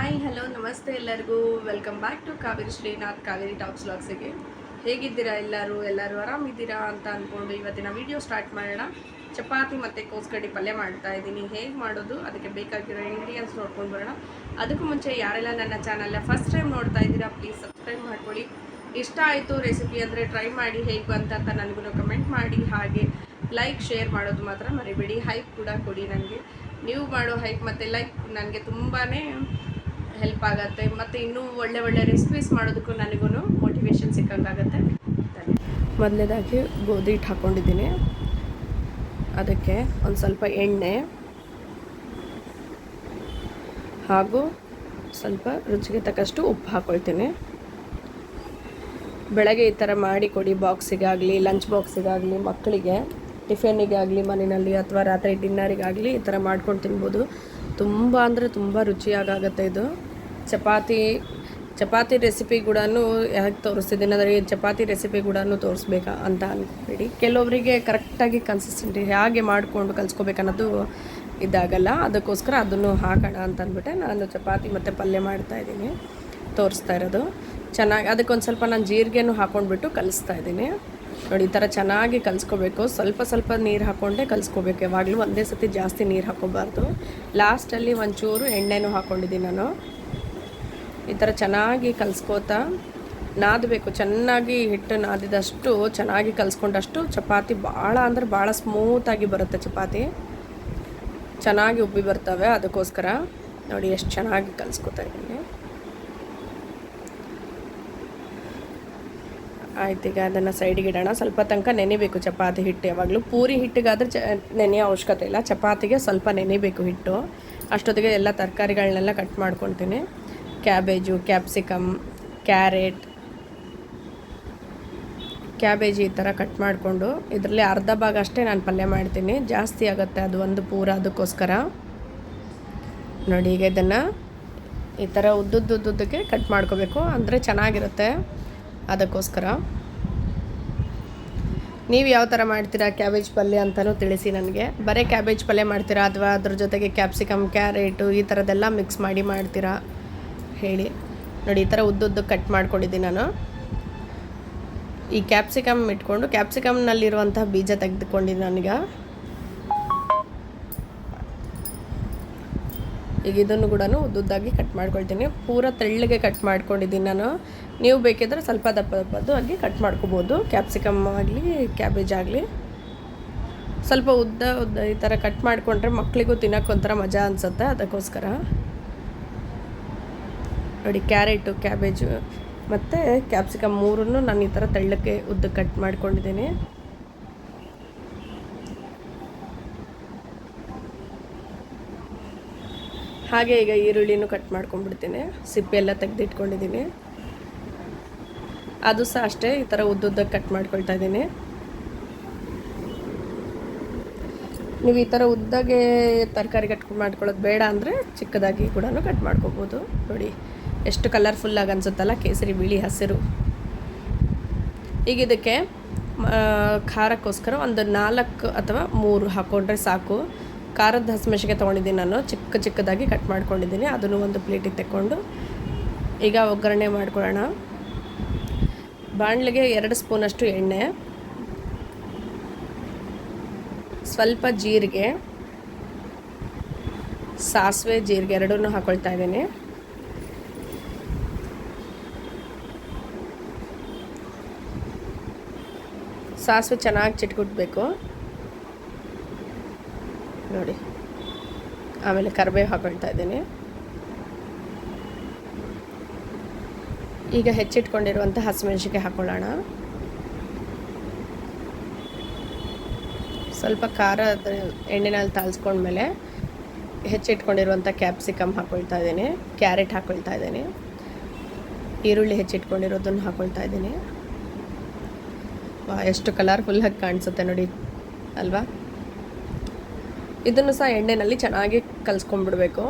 Hi hello ನಮಸ್ತೆ ಎಲ್ಲರಿಗೂ welcome back to Kaveri Srinath Kaveri talks ವ್ಲಾಗ್ಸಿಗೆ. ಹೇಗಿದ್ದೀರಾ ಎಲ್ಲರೂ ಆರಾಮಿದ್ದೀರಾ ಅಂತ ಅಂದ್ಕೊಂಡು ಇವತ್ತಿನ ವಿಡಿಯೋ ಸ್ಟಾರ್ಟ್ ಮಾಡೋಣ. ಚಪಾತಿ ಮತ್ತು ಕೋಸ್ಕಡ್ಡಿ ಪಲ್ಯ ಮಾಡ್ತಾ ಇದ್ದೀನಿ. ಹೇಗೆ ಮಾಡೋದು, ಅದಕ್ಕೆ ಬೇಕಾಗಿರೋ ಇಂಗ್ರೀಡಿಯೆಂಟ್ಸ್ ನೋಡ್ಕೊಂಡು ಬರೋಣ. ಅದಕ್ಕೂ ಮುಂಚೆ ಯಾರೆಲ್ಲ ನನ್ನ ಚಾನಲ್ನ ಫಸ್ಟ್ ಟೈಮ್ ನೋಡ್ತಾ ಇದ್ದೀರಾ ಪ್ಲೀಸ್ ಸಬ್ಸ್ಕ್ರೈಬ್ ಮಾಡ್ಕೊಳ್ಳಿ. ಇಷ್ಟ ಆಯಿತು ರೆಸಿಪಿ ಅಂದರೆ ಟ್ರೈ ಮಾಡಿ ಹೇಗೆ ಬಂತ ನನಗೂ ಕಮೆಂಟ್ ಮಾಡಿ. ಹಾಗೆ ಲೈಕ್ ಶೇರ್ ಮಾಡೋದು ಮಾತ್ರ ಮರಿಬೇಡಿ. ಹೈಪ್ ಕೂಡ ಕೊಡಿ. ನನಗೆ ನೀವು ಮಾಡೋ ಹೈಪ್ ಮತ್ತು ಲೈಕ್ ನನಗೆ ತುಂಬಾ ಹೆಲ್ಪ್ ಆಗುತ್ತೆ ಮತ್ತು ಇನ್ನೂ ಒಳ್ಳೆ ರೆಸಿಪೀಸ್ ಮಾಡೋದಕ್ಕೂ ನನಗೂ ಮೋಟಿವೇಶನ್ ಸಿಕ್ಕಂಗಾಗುತ್ತೆ. ಮೊದಲನೇದಾಗಿ ಗೋಧಿ ಹಿಟ್ಟು ಹಾಕ್ಕೊಂಡಿದ್ದೀನಿ. ಅದಕ್ಕೆ ಒಂದು ಸ್ವಲ್ಪ ಎಣ್ಣೆ ಹಾಗೂ ಸ್ವಲ್ಪ ರುಚಿಗೆ ತಕ್ಕಷ್ಟು ಉಪ್ಪು ಹಾಕ್ಕೊಳ್ತೀನಿ. ಬೆಳಗ್ಗೆ ಈ ಥರ ಮಾಡಿ ಕೊಡಿ, ಬಾಕ್ಸಿಗಾಗಲಿ ಲಂಚ್ ಬಾಕ್ಸಿಗಾಗಲಿ, ಮಕ್ಕಳಿಗೆ ಟಿಫಿನಿಗಾಗಲಿ, ಮನೆಯಲ್ಲಿ ಅಥವಾ ರಾತ್ರಿ ಡಿನ್ನರಿಗಾಗಲಿ ಈ ಥರ ಮಾಡ್ಕೊಂಡು ತಿನ್ಬೋದು. ತುಂಬ ಅಂದರೆ ತುಂಬ ರುಚಿಯಾಗುತ್ತೆ ಇದು. ಚಪಾತಿ ರೆಸಿಪಿ ಕೂಡ ಯಾಕೆ ತೋರಿಸ್ತಿದ್ದೀನಿ ಅಂದರೆ ಚಪಾತಿ ರೆಸಿಪಿ ಕೂಡ ತೋರಿಸ್ಬೇಕಾ ಅಂತ ಅಂದ್ಬೇಡಿ. ಕೆಲವೊಬ್ಬರಿಗೆ ಕರೆಕ್ಟಾಗಿ ಕನ್ಸಿಸ್ಟೆಂಟಿ ಹೇಗೆ ಮಾಡಿಕೊಂಡು ಕಲಿಸ್ಕೋಬೇಕನ್ನೋದು ಇದಾಗಲ್ಲ. ಅದಕ್ಕೋಸ್ಕರ ಅದನ್ನು ಹಾಕೋಣ ಅಂತ ಅಂದ್ಬಿಟ್ಟೆ ನಾನು ಚಪಾತಿ ಮತ್ತು ಪಲ್ಯ ಮಾಡ್ತಾಯಿದ್ದೀನಿ, ತೋರಿಸ್ತಾ ಇರೋದು. ಚೆನ್ನಾಗಿ ಅದಕ್ಕೊಂದು ಸ್ವಲ್ಪ ನಾನು ಜೀರಿಗೆನೂ ಹಾಕ್ಕೊಂಡ್ಬಿಟ್ಟು ಕಲಿಸ್ತಾ ಇದ್ದೀನಿ. ನೋಡಿ, ಈ ಥರ ಚೆನ್ನಾಗಿ ಕಲಿಸ್ಕೋಬೇಕು. ಸ್ವಲ್ಪ ನೀರು ಹಾಕ್ಕೊಂಡೆ ಕಲಿಸ್ಕೋಬೇಕು. ಯಾವಾಗಲೂ ಒಂದೇ ಸತಿ ಜಾಸ್ತಿ ನೀರು ಹಾಕ್ಕೋಬಾರ್ದು. ಲಾಸ್ಟಲ್ಲಿ ಒಂಚೂರು ಎಣ್ಣೆನೂ ಹಾಕ್ಕೊಂಡಿದ್ದೀನಿ ನಾನು. ಈ ಥರ ಚೆನ್ನಾಗಿ ಕಲಿಸ್ಕೋತಾ ನಾದಬೇಕು. ಚೆನ್ನಾಗಿ ಹಿಟ್ಟು ನಾದಿದಷ್ಟು, ಚೆನ್ನಾಗಿ ಕಲಿಸ್ಕೊಂಡಷ್ಟು ಚಪಾತಿ ಭಾಳ ಸ್ಮೂತಾಗಿ ಬರುತ್ತೆ. ಚಪಾತಿ ಚೆನ್ನಾಗಿ ಉಬ್ಬಿ ಬರ್ತವೆ. ಅದಕ್ಕೋಸ್ಕರ ನೋಡಿ ಎಷ್ಟು ಚೆನ್ನಾಗಿ ಕಲಿಸ್ಕೊತಾ ಇದ್ದೀನಿ. ಆಯ್ತು, ಈಗ ಅದನ್ನು ಸೈಡಿಗೆ ಇಡೋಣ. ಸ್ವಲ್ಪ ತನಕ ನೆನೆಬೇಕು ಚಪಾತಿ ಹಿಟ್ಟು. ಯಾವಾಗಲೂ ಪೂರಿ ಹಿಟ್ಟಿಗಾದರೆ ನೆನೆಯೋ ಅವಶ್ಯಕತೆ ಇಲ್ಲ, ಚಪಾತಿಗೆ ಸ್ವಲ್ಪ ನೆನೆಬೇಕು ಹಿಟ್ಟು. ಅಷ್ಟೊತ್ತಿಗೆ ಎಲ್ಲ ತರಕಾರಿಗಳನ್ನೆಲ್ಲ ಕಟ್ ಮಾಡ್ಕೊತೀನಿ. ಕ್ಯಾಬೇಜು, ಕ್ಯಾಪ್ಸಿಕಮ್, ಕ್ಯಾಬೇಜ್ ಈ ಥರ ಕಟ್ ಮಾಡಿಕೊಂಡು ಇದರಲ್ಲಿ ಅರ್ಧ ಭಾಗ ಅಷ್ಟೇ ನಾನು ಪಲ್ಯ ಮಾಡ್ತೀನಿ. ಜಾಸ್ತಿ ಆಗುತ್ತೆ ಅದು ಒಂದು ಪೂರ, ಅದಕ್ಕೋಸ್ಕರ ನೋಡಿ. ಈಗ ಇದನ್ನು ಈ ಥರ ಉದ್ದುದ್ದಕ್ಕೆ ಕಟ್ ಮಾಡ್ಕೋಬೇಕು, ಅಂದರೆ ಚೆನ್ನಾಗಿರುತ್ತೆ. ಅದಕ್ಕೋಸ್ಕರ ನೀವು ಯಾವ ಥರ ಮಾಡ್ತೀರಾ ಕ್ಯಾಬೇಜ್ ಪಲ್ಯ ಅಂತಲೂ ತಿಳಿಸಿ ನನಗೆ. ಬರೀ ಕ್ಯಾಬೇಜ್ ಪಲ್ಯ ಮಾಡ್ತೀರಾ ಅಥವಾ ಅದ್ರ ಜೊತೆಗೆ ಕ್ಯಾಪ್ಸಿಕಮ್, ಕ್ಯಾರೆಟು ಈ ಥರದ್ದೆಲ್ಲ ಮಿಕ್ಸ್ ಮಾಡಿ ಮಾಡ್ತೀರಾ ಹೇಳಿ. ನೋಡಿ, ಈ ಥರ ಉದ್ದುದ್ದಕ್ಕೆ ಕಟ್ ಮಾಡ್ಕೊಂಡಿದ್ದೀನಿ ನಾನು. ಈ ಕ್ಯಾಪ್ಸಿಕಮ್ ಇಟ್ಕೊಂಡು ಕ್ಯಾಪ್ಸಿಕಮ್ನಲ್ಲಿರುವಂಥ ಬೀಜ ತೆಗೆದುಕೊಂಡಿದ್ದೀನಿ ನನಗೆ. ಈಗ ಇದನ್ನು ಕೂಡ ಉದ್ದುದ್ದಾಗಿ ಕಟ್ ಮಾಡ್ಕೊಳ್ತೀನಿ. ಪೂರ ತೆಳ್ಳಗೆ ಕಟ್ ಮಾಡ್ಕೊಂಡಿದ್ದೀನಿ ನಾನು. ನೀವು ಬೇಕಿದ್ರೆ ಸ್ವಲ್ಪ ದಪ್ಪದ್ದು ಆಗಿ ಕಟ್ ಮಾಡ್ಕೋಬೋದು. ಕ್ಯಾಪ್ಸಿಕಮ್ ಆಗಲಿ ಕ್ಯಾಬೇಜ್ ಆಗಲಿ ಸ್ವಲ್ಪ ಉದ್ದ ಈ ಥರ ಕಟ್ ಮಾಡಿಕೊಂಡ್ರೆ ಮಕ್ಕಳಿಗೂ ತಿನ್ನೋಕ್ಕೊಂಥರ ಮಜಾ ಅನಿಸುತ್ತೆ. ಅದಕ್ಕೋಸ್ಕರ ನೋಡಿ, ಕ್ಯಾರೆಟು, ಕ್ಯಾಬೇಜು ಮತ್ತು ಕ್ಯಾಪ್ಸಿಕಮ್ ಮೂರನ್ನು ನಾನು ಈ ಥರ ತೆಳ್ಳಕ್ಕೆ ಉದ್ದ ಕಟ್ ಮಾಡ್ಕೊಂಡಿದ್ದೀನಿ. ಹಾಗೆ ಈಗ ಈರುಳ್ಳಿನೂ ಕಟ್ ಮಾಡ್ಕೊಂಡ್ಬಿಡ್ತೀನಿ. ಸಿಪ್ಪೆ ಎಲ್ಲ ತೆಗೆದಿಟ್ಕೊಂಡಿದ್ದೀನಿ. ಅದು ಸಹ ಅಷ್ಟೇ ಈ ಥರ ಉದ್ದುದ್ದಕ್ಕೆ ಕಟ್ ಮಾಡ್ಕೊಳ್ತಾ ಇದ್ದೀನಿ. ನೀವು ಈ ಥರ ಉದ್ದಾಗೆ ತರಕಾರಿ ಕಟ್ ಮಾಡ್ಕೊಳ್ಳೋದು ಬೇಡ ಅಂದರೆ ಚಿಕ್ಕದಾಗಿ ಕೂಡ ಕಟ್ ಮಾಡ್ಕೋಬೋದು. ನೋಡಿ ಎಷ್ಟು ಕಲರ್ಫುಲ್ಲಾಗಿ ಅನಿಸುತ್ತಲ್ಲ, ಕೇಸರಿ, ಬಿಳಿ, ಹಸಿರು. ಈಗ ಇದಕ್ಕೆ ಖಾರಕ್ಕೋಸ್ಕರ ಒಂದು 4 ಅಥವಾ 3 ಹಾಕ್ಕೊಂಡ್ರೆ ಸಾಕು. ಖಾರದ ಹಸಿಮೆಣಸಿಗೆ ತೊಗೊಂಡಿದ್ದೀನಿ ನಾನು, ಚಿಕ್ಕದಾಗಿ ಕಟ್ ಮಾಡ್ಕೊಂಡಿದ್ದೀನಿ. ಅದನ್ನು ಒಂದು ಪ್ಲೇಟಿಗೆ ತಗೊಂಡು ಈಗ ಒಗ್ಗರಣೆ ಮಾಡ್ಕೊಳ್ಳೋಣ. ಬಾಣಲೆಗೆ 2 ಸ್ಪೂನಷ್ಟು ಎಣ್ಣೆ, ಸ್ವಲ್ಪ ಜೀರಿಗೆ, ಸಾಸಿವೆ, ಜೀರಿಗೆ ಎರಡನ್ನೂ ಹಾಕ್ಕೊಳ್ತಾ ಇದ್ದೀನಿ. ಸಾಸಿವೆ ಚೆನ್ನಾಗಿ ಚಿಟ್ಕುಟ್ಬೇಕು ನೋಡಿ. ಆಮೇಲೆ ಕರಿಬೇವು ಹಾಕೊಳ್ತಾ ಇದ್ದೀನಿ. ಈಗ ಹೆಚ್ಚಿಟ್ಕೊಂಡಿರುವಂಥ ಹಸಿಮೆಣಸಿಗೆ ಹಾಕೊಳ್ಳೋಣ. ಸ್ವಲ್ಪ ಖಾರ ಎಣ್ಣೆನಲ್ಲಿ ತಾಳಿಸ್ಕೊಂಡ್ಮೇಲೆ ಹೆಚ್ಚಿಟ್ಕೊಂಡಿರುವಂಥ ಕ್ಯಾಪ್ಸಿಕಮ್ ಹಾಕ್ಕೊಳ್ತಾ ಇದ್ದೀನಿ, ಕ್ಯಾರೆಟ್ ಹಾಕ್ಕೊಳ್ತಾ ಇದ್ದೀನಿ, ಈರುಳ್ಳಿ ಹೆಚ್ಚಿಟ್ಕೊಂಡಿರೋದನ್ನು ಹಾಕ್ಕೊಳ್ತಾ ಇದ್ದೀನಿ. ಎಷ್ಟು ಕಲರ್ಫುಲ್ಲಾಗಿ ಕಾಣಿಸುತ್ತೆ ನೋಡಿ ಅಲ್ವಾ. ಇದನ್ನು ಸಹ ಎಣ್ಣೆಯಲ್ಲಿ ಚೆನ್ನಾಗಿ ಕಲಿಸ್ಕೊಂಡ್ಬಿಡ್ಬೇಕು.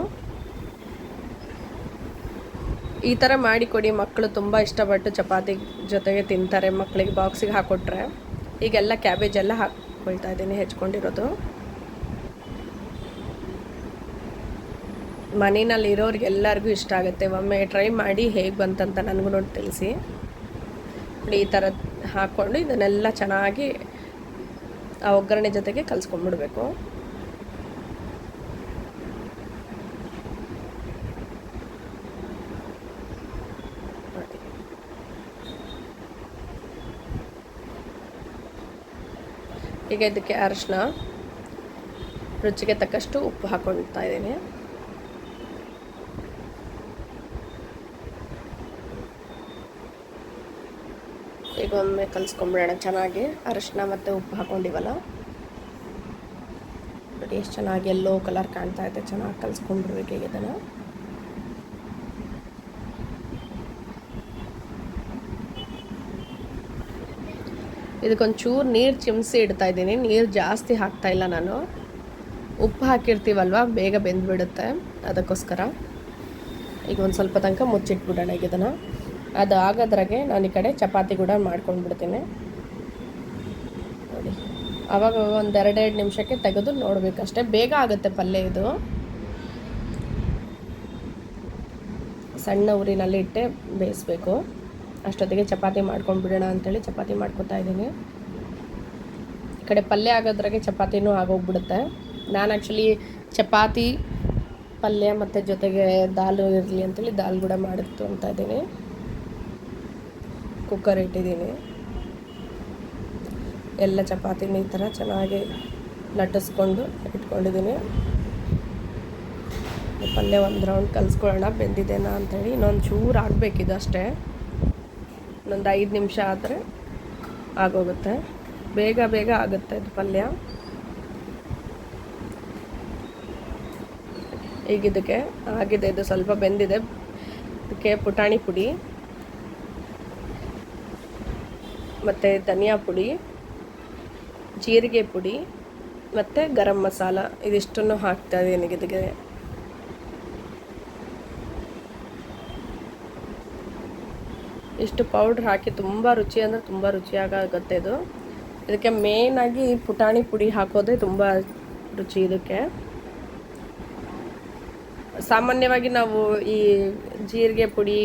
ಈ ಥರ ಮಾಡಿಕೊಡಿ, ಮಕ್ಕಳು ತುಂಬ ಇಷ್ಟಪಟ್ಟು ಚಪಾತಿ ಜೊತೆಗೆ ತಿಂತಾರೆ. ಮಕ್ಕಳಿಗೆ ಬಾಕ್ಸಿಗೆ ಹಾಕ್ಕೊಟ್ರೆ. ಈಗೆಲ್ಲ ಕ್ಯಾಬೇಜ್ ಎಲ್ಲ ಹಾಕ್ಕೊಳ್ತಾ ಇದ್ದೀನಿ, ಹೆಚ್ಕೊಂಡಿರೋದು. ಮನೆಯಲ್ಲಿ ಇರೋರಿಗೆ ಎಲ್ಲರಿಗೂ ಇಷ್ಟ ಆಗುತ್ತೆ. ಒಮ್ಮೆ ಟ್ರೈ ಮಾಡಿ ಹೇಗೆ ಬಂತಂತ ನನಗೂ ನೋಡಿ ತಿಳಿಸಿ. ಈ ಥರ ಹಾಕ್ಕೊಂಡು ಇದನ್ನೆಲ್ಲ ಚೆನ್ನಾಗಿ ಆ ಒಗ್ಗರಣೆ ಜೊತೆಗೆ ಕಲಿಸ್ಕೊಂಡ್ಬಿಡ್ಬೇಕು. ಈಗ ಇದಕ್ಕೆ ಅರಿಶಿನ, ರುಚಿಗೆ ತಕ್ಕಷ್ಟು ಉಪ್ಪು ಹಾಕ್ಕೊಳ್ತಾ ಇದ್ದೀನಿ. ಈಗ ಒಮ್ಮೆ ಕಲಿಸ್ಕೊಂಬಿಡೋಣ ಚೆನ್ನಾಗಿ. ಅರಿಶಿನ ಮತ್ತು ಉಪ್ಪು ಹಾಕ್ಕೊಂಡಿವಲ್ಲ, ನೋಡಿ ಎಷ್ಟು ಚೆನ್ನಾಗಿ ಎಲ್ಲೋ ಕಲರ್ ಕಾಣ್ತಾ ಇದೆ. ಚೆನ್ನಾಗಿ ಕಲಿಸ್ಕೊಂಡ್ಬಿಡ್ಬೇಕು ಈಗ ಇದನ್ನು. ಇದಕ್ಕೊಂಚೂರು ನೀರು ಚಿಮ್ಸಿ ಇಡ್ತಾ ಇದ್ದೀನಿ. ನೀರು ಜಾಸ್ತಿ ಹಾಕ್ತಾಯಿಲ್ಲ ನಾನು. ಉಪ್ಪು ಹಾಕಿರ್ತೀವಲ್ವ, ಬೇಗ ಬೆಂದುಬಿಡುತ್ತೆ, ಅದಕ್ಕೋಸ್ಕರ. ಈಗ ಒಂದು ಸ್ವಲ್ಪ ತನಕ ಮುಚ್ಚಿಟ್ಬಿಡೋಣ ಈಗ ಇದನ್ನು. ಅದು ಆಗೋದ್ರಾಗೆ ನಾನು ಈ ಕಡೆ ಚಪಾತಿ ಕೂಡ ಮಾಡ್ಕೊಂಡ್ಬಿಡ್ತೀನಿ. ನೋಡಿ, ಆವಾಗ ಒಂದು 2 ನಿಮಿಷಕ್ಕೆ ತೆಗೆದು ನೋಡಬೇಕಷ್ಟೇ. ಬೇಗ ಆಗುತ್ತೆ ಪಲ್ಯ ಇದು. ಸಣ್ಣ ಉರಿನಲ್ಲಿ ಇಟ್ಟೆ ಬೇಯಿಸ್ಬೇಕು. ಅಷ್ಟೊತ್ತಿಗೆ ಚಪಾತಿ ಮಾಡ್ಕೊಂಡ್ಬಿಡೋಣ ಅಂಥೇಳಿ ಚಪಾತಿ ಮಾಡ್ಕೊತಾ ಇದ್ದೀನಿ. ಈ ಕಡೆ ಪಲ್ಯ ಆಗೋದ್ರಾಗೆ ಚಪಾತಿನೂ ಆಗೋಗ್ಬಿಡುತ್ತೆ. ನಾನು ಆ್ಯಕ್ಚುಲಿ ಚಪಾತಿ, ಪಲ್ಯ ಮತ್ತು ಜೊತೆಗೆ ದಾಲು ಇರಲಿ ಅಂಥೇಳಿ ದಾಲ್ ಕೂಡ ಮಾಡಿತ್ತು ಅಂತ ಇದ್ದೀನಿ. ಕುಕ್ಕರ್ ಇಟ್ಟಿದ್ದೀನಿ. ಎಲ್ಲ ಚಪಾತಿನ ಈ ಥರ ಚೆನ್ನಾಗಿ ಲಟ್ಟಿಸ್ಕೊಂಡು ಇಟ್ಕೊಂಡಿದ್ದೀನಿ. ಪಲ್ಯ ಒಂದು ರೌಂಡ್ ಕಲಿಸ್ಕೊಳ್ಳೋಣ ಬೆಂದಿದೆನಾ ಅಂಥೇಳಿ. ಇನ್ನೊಂದು ಚೂರು ಆಗಬೇಕಿದು ಅಷ್ಟೇ. ಇನ್ನೊಂದು 5 ನಿಮಿಷ ಆದರೆ ಆಗೋಗುತ್ತೆ. ಬೇಗ ಬೇಗ ಆಗುತ್ತೆ ಇದು ಪಲ್ಯ. ಈಗ ಇದಕ್ಕೆ ಆಗಿದೆ, ಇದು ಸ್ವಲ್ಪ ಬೆಂದಿದೆ. ಇದಕ್ಕೆ ಪುಟಾಣಿ ಪುಡಿ ಮತ್ತು ಧನಿಯಾ ಪುಡಿ, ಜೀರಿಗೆ ಪುಡಿ ಮತ್ತು ಗರಂ ಮಸಾಲ ಇದಿಷ್ಟನ್ನು ಹಾಕ್ತಾ ಇದ್ದೀನಿ ಇದಕ್ಕೆ. ಇಷ್ಟು ಪೌಡ್ರ್ ಹಾಕಿ ತುಂಬ ರುಚಿ ಅಂದರೆ ತುಂಬ ರುಚಿಯಾಗುತ್ತೆ ಇದು. ಇದಕ್ಕೆ ಮೇಯ್ನಾಗಿ ಪುಟಾಣಿ ಪುಡಿ ಹಾಕೋದೇ ತುಂಬ ರುಚಿ ಇದಕ್ಕೆ. ಸಾಮಾನ್ಯವಾಗಿ ನಾವು ಈ ಜೀರಿಗೆ ಪುಡಿ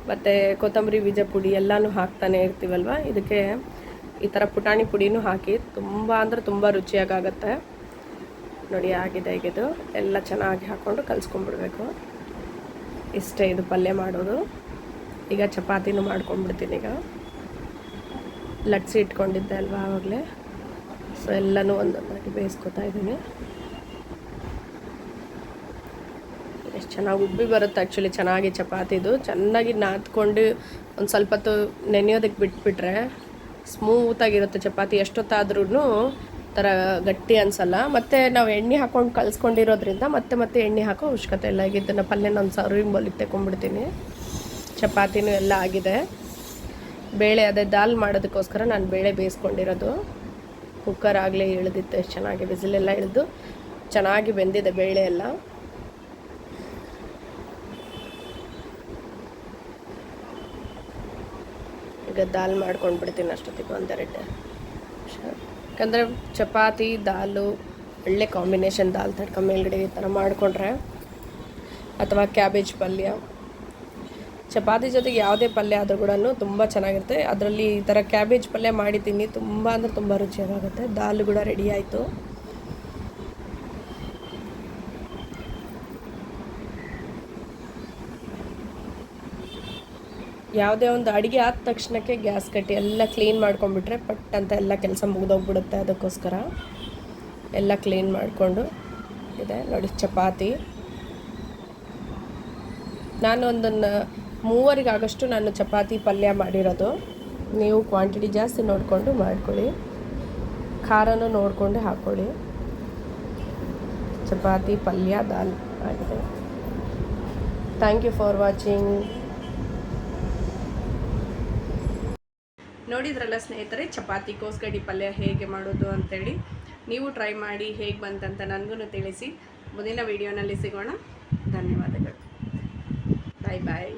ಮತ್ತು ಕೊತ್ತಂಬರಿ ಬೀಜ ಪುಡಿ ಎಲ್ಲನೂ ಹಾಕ್ತಾನೆ ಇರ್ತೀವಲ್ವ, ಇದಕ್ಕೆ ಈ ಥರ ಪುಟಾಣಿ ಪುಡಿನೂ ಹಾಕಿ ತುಂಬ ಅಂದರೆ ತುಂಬ ರುಚಿಯಾಗುತ್ತೆ. ನೋಡಿ ಆಗಿದೆ ಈಗ ಇದು. ಎಲ್ಲ ಚೆನ್ನಾಗಿ ಹಾಕ್ಕೊಂಡು ಕಲಿಸ್ಕೊಂಡ್ಬಿಡ್ಬೇಕು. ಇಷ್ಟೇ ಇದು ಪಲ್ಯ ಮಾಡೋದು. ಈಗ ಚಪಾತಿನೂ ಮಾಡ್ಕೊಂಡ್ಬಿಡ್ತೀನಿ. ಈಗ ಲಟ್ಸಿ ಇಟ್ಕೊಂಡಿದ್ದೆ ಅಲ್ವಾ ಆವಾಗಲೇ, ಸೊ ಎಲ್ಲನೂ ಒಂದೊಂದಾಗಿ ಬೇಯಿಸ್ಕೊತಾ ಇದ್ದೀನಿ. ಎಷ್ಟು ಚೆನ್ನಾಗಿ ಉಬ್ಬಿ ಬರುತ್ತೆ ಆ್ಯಕ್ಚುಲಿ ಚೆನ್ನಾಗಿ ಚಪಾತಿದು. ಚೆನ್ನಾಗಿ ನಾದ್ಕೊಂಡು ಒಂದು ಸ್ವಲ್ಪ ಹೊತ್ತು ನೆನೆಯೋದಕ್ಕೆ ಬಿಟ್ಬಿಟ್ರೆ ಸ್ಮೂತಾಗಿರುತ್ತೆ ಚಪಾತಿ. ಎಷ್ಟೊತ್ತಾದ್ರೂ ಥರ ಗಟ್ಟಿ ಅನಿಸಲ್ಲ. ಮತ್ತು ನಾವು ಎಣ್ಣೆ ಹಾಕ್ಕೊಂಡು ಕಲಿಸ್ಕೊಂಡಿರೋದ್ರಿಂದ ಮತ್ತೆ ಎಣ್ಣೆ ಹಾಕೋ ಅವಶ್ಯಕತೆ ಇಲ್ಲ. ಈಗ ಇದನ್ನು ಪಲ್ಯನ ಒಂದು ಸರ್ವಿಂಗ್ ಬೌಲಿಗೆ ತೆಗೊಂಡ್ಬಿಡ್ತೀನಿ. ಚಪಾತಿನೂ ಎಲ್ಲ ಆಗಿದೆ. ಬೇಳೆ ಅದೇ ದಾಲ್ ಮಾಡೋದಕ್ಕೋಸ್ಕರ ನಾನು ಬೇಳೆ ಬೇಯಿಸ್ಕೊಂಡಿರೋದು. ಕುಕ್ಕರ್ ಆಗಲೇ ಇಳಿದಿತ್ತು, ಎಷ್ಟು ಚೆನ್ನಾಗಿ ವಿಸಿಲೆಲ್ಲ ಇಳಿದು ಚೆನ್ನಾಗಿ ಬೆಂದಿದೆ ಬೇಳೆ ಎಲ್ಲ. ಈಗ ದಾಲ್ ಮಾಡ್ಕೊಂಡು ಬಿಡ್ತೀನಿ ಅಷ್ಟೊತ್ತಿಗೆ 1-2 ನಿಮಿಷ. ಯಾಕಂದರೆ ಚಪಾತಿ ದಾಲು ಒಳ್ಳೆ ಕಾಂಬಿನೇಷನ್. ದಾಲ್ ತಡ್ಕ ಮೇಲ್ಗಡೆ ಈ ಥರ ಮಾಡಿಕೊಂಡ್ರೆ, ಅಥವಾ ಕ್ಯಾಬೇಜ್ ಪಲ್ಯ, ಚಪಾತಿ ಜೊತೆಗೆ ಯಾವುದೇ ಪಲ್ಯ ಆದರೂ ಕೂಡ ತುಂಬ ಚೆನ್ನಾಗಿರುತ್ತೆ. ಅದರಲ್ಲಿ ಈ ಥರ ಕ್ಯಾಬೇಜ್ ಪಲ್ಯ ಮಾಡಿದ್ದೀನಿ, ತುಂಬ ಅಂದರೆ ತುಂಬ ರುಚಿಯಾಗುತ್ತೆ. ದಾಲ್ ಕೂಡ ರೆಡಿ ಆಯಿತು. ಯಾವುದೇ ಒಂದು ಅಡುಗೆ ಆದ ತಕ್ಷಣಕ್ಕೆ ಗ್ಯಾಸ್ ಕಟ್ಟಿ ಎಲ್ಲ ಕ್ಲೀನ್ ಮಾಡ್ಕೊಂಡ್ಬಿಟ್ರೆ ಪಟ್ ಅಂತ ಎಲ್ಲ ಕೆಲಸ ಮುಗಿದೋಗ್ಬಿಡುತ್ತೆ. ಅದಕ್ಕೋಸ್ಕರ ಎಲ್ಲ ಕ್ಲೀನ್ ಮಾಡಿಕೊಂಡು ಇದೆ ನೋಡಿ ಚಪಾತಿ. ನಾನು ಒಂದನ್ನು 3 ಆಗಷ್ಟು ನಾನು ಚಪಾತಿ ಪಲ್ಯ ಮಾಡಿರೋದು. ನೀವು ಕ್ವಾಂಟಿಟಿ ಜಾಸ್ತಿ ನೋಡಿಕೊಂಡು ಮಾಡ್ಕೊಳ್ಳಿ, ಖಾರನೂ ನೋಡಿಕೊಂಡು ಹಾಕ್ಕೊಳ್ಳಿ. ಚಪಾತಿ ಪಲ್ಯ ದಾಲ್ ಆಗಿದೆ. Thank you for watching. ನೋಡಿದ್ರಲ್ಲ ಸ್ನೇಹಿತರೆ, ಚಪಾತಿ ಕೋಸ್ಗಡ್ಡಿ ಪಲ್ಯ ಹೇಗೆ ಮಾಡೋದು ಅಂತೇಳಿ. ನೀವು ಟ್ರೈ ಮಾಡಿ ಹೇಗೆ ಬಂತಂತ ನನಗೂ ತಿಳಿಸಿ. ಮುಂದಿನ ವಿಡಿಯೋನಲ್ಲಿ ಸಿಗೋಣ. ಧನ್ಯವಾದಗಳು. ಬಾಯ್ ಬಾಯ್.